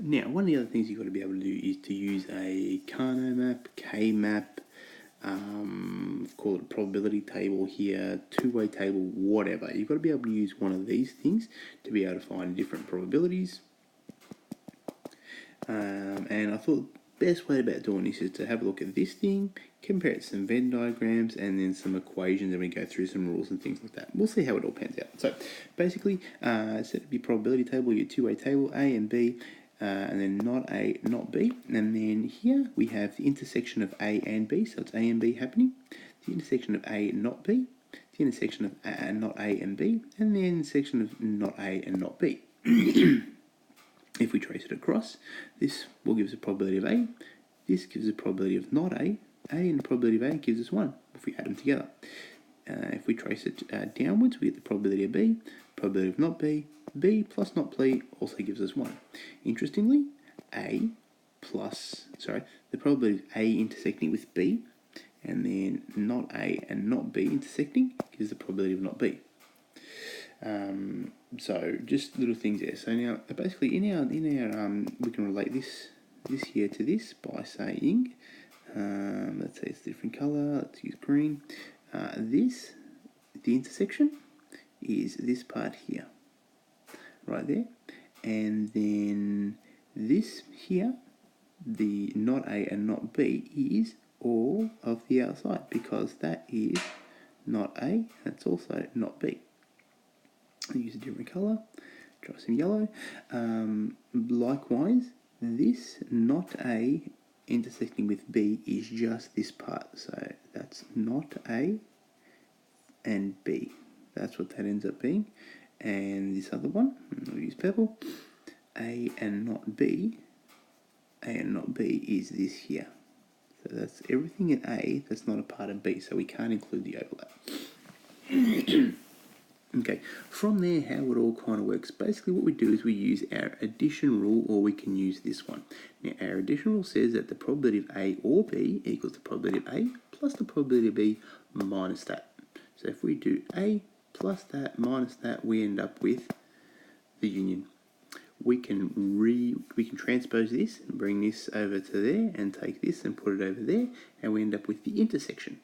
Now, one of the other things you've got to be able to do is to use a Carnot map, K-map, call it a probability table here, two-way table, whatever. You've got to be able to use one of these things to be able to find different probabilities. And I thought the best way about doing this is to have a look at this thing, compare it to some Venn diagrams, and then some equations, and we go through some rules and things like that. We'll see how it all pans out. So basically, set up your probability table, your two-way table, A and B, and then not A, not B. And then here we have the intersection of A and B, so it's A and B happening. The intersection of A, not B. The intersection of not A and B. And the intersection of not A and not B. If we trace it across, this will give us a probability of A. This gives us a probability of not A. A and the probability of A gives us 1 if we add them together. If we trace it downwards, we get the probability of B, probability of not B. B plus not B also gives us 1. Interestingly, the probability of A intersecting with B, and then not A and not B intersecting gives the probability of not B. So just little things there. So now, basically, in our we can relate this here to this by saying, let's say it's a different color. Let's use green. The intersection is this part here, right there, and then this here, the not A and not B is all of the outside because that is not A. That's also not B. I'll use a different colour, try some yellow. Likewise, this not A intersecting with B is just this part, so that's not A and B. That's what that ends up being. And this other one, we'll use purple, A and not B is this here. So that's everything in A that's not a part of B, so we can't include the overlap. Okay, from there, how it all kind of works. Basically, what we do is we use our addition rule, or we can use this one. Now, our addition rule says that the probability of A or B equals the probability of A plus the probability of B minus that. So if we do A plus that minus that, we end up with the union. We can transpose this and bring this over to there, and take this and put it over there, and we end up with the intersection.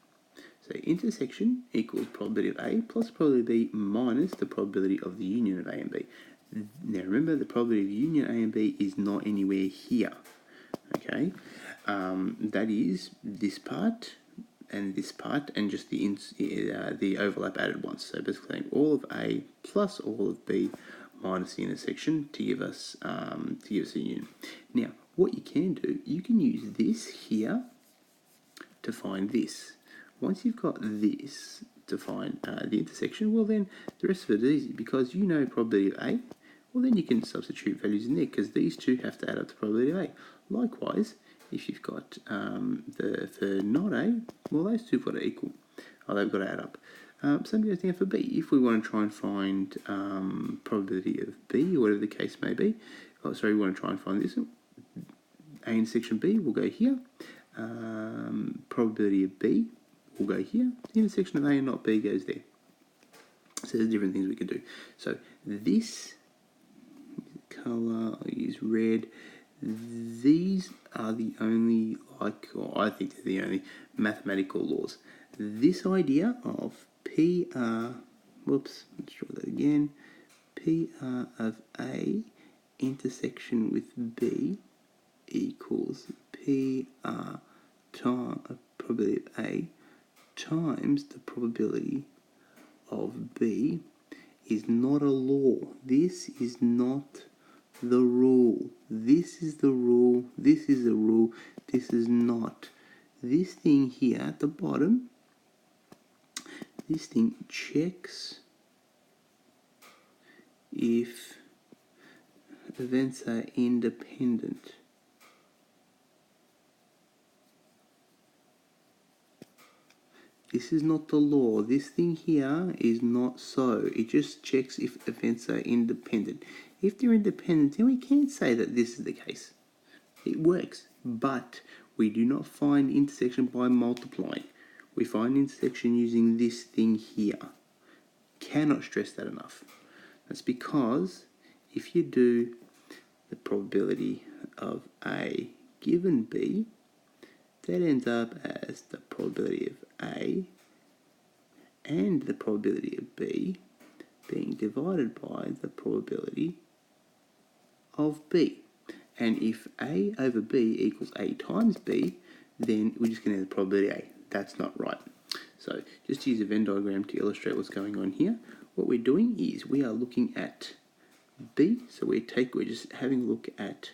So intersection equals probability of A plus probability of B minus the probability of the union of A and B. Now remember, the probability of union A and B is not anywhere here. Okay, that is this part and this part, and just the overlap added once. So basically, all of A plus all of B minus the intersection to give us a union. Now, what you can do, you can use this here to find this. Once you've got this to find the intersection, well then the rest of it is easy, because you know probability of A. Well then you can substitute values in there, because these two have to add up to probability of A. Likewise, if you've got for not A, well those two have got to equal. They've got to add up. Same goes down for B. If we want to try and find probability of B, or whatever the case may be, we want to try and find this. A intersection B will go here. Probability of B will go here. The intersection of A and not B goes there. So there's different things we could do. So this colour, I'll use red. These are the only, I think they're the only mathematical laws. This idea of PR, let's draw that again. PR of A intersection with B equals PR times probability of A times the probability of B is not a law. This is not the rule. This is the rule. This is the rule. This is not. This thing here at the bottom, this thing checks if events are independent. This is not the law. This thing here is not so. It just checks if events are independent. If they're independent, then we can't say that this is the case. It works, but we do not find intersection by multiplying. We find intersection using this thing here. Cannot stress that enough. That's because if you do probability of A given B, that ends up as the probability of A and the probability of B being divided by the probability of B. And if A over B equals A times B, then we're just going to have the probability A. That's not right. So just to use a Venn diagram to illustrate what's going on here, what we're doing is we are looking at B. So we're just having a look at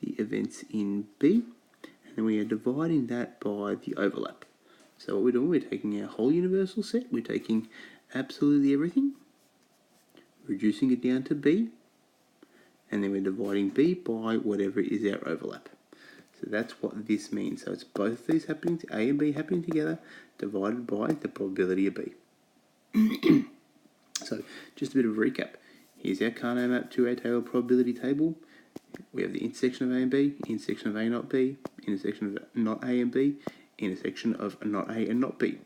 the events in B, and then we are dividing that by the overlap. So what we're doing, we're taking our whole universal set, we're taking absolutely everything, reducing it down to B, and then we're dividing B by whatever is our overlap. So that's what this means. So it's both of these happening, A and B happening together, divided by the probability of B. So just a bit of a recap. Here's our Carnot map to our Taylor probability table. We have the intersection of A and B, intersection of A not B, intersection of not A and B, intersection of not A and not B.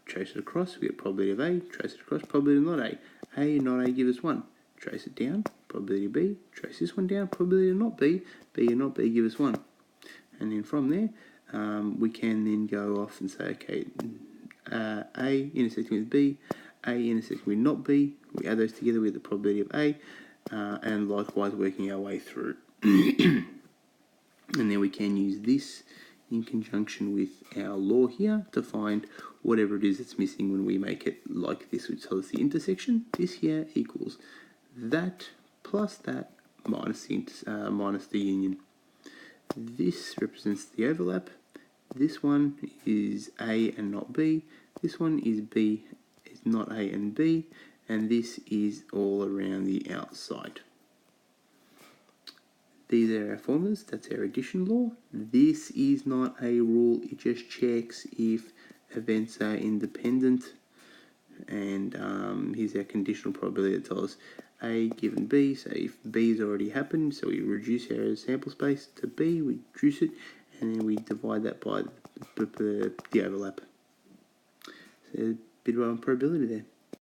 Trace it across, we get probability of A, trace it across, probability of not A. A and not A give us 1. Trace it down, probability of B, trace this one down, probability of not B, B and not B give us 1. And then from there, we can then go off and say, okay, A intersecting with B, A intersecting with not B, we add those together with the probability of A, and likewise working our way through. And then we can use this in conjunction with our law here to find whatever it is that's missing when we make it like this, which tells us the intersection. This here equals that plus that minus the union. This represents the overlap. This one is A and not B. This one is B, is not A and B. And this is all around the outside. These are our formulas. That's our addition law. This is not a rule. It just checks if events are independent. And here's our conditional probability that tells us A given B. So if B's already happened, so we reduce our sample space to B, we reduce it, and then we divide that by the overlap. So a bit of probability there.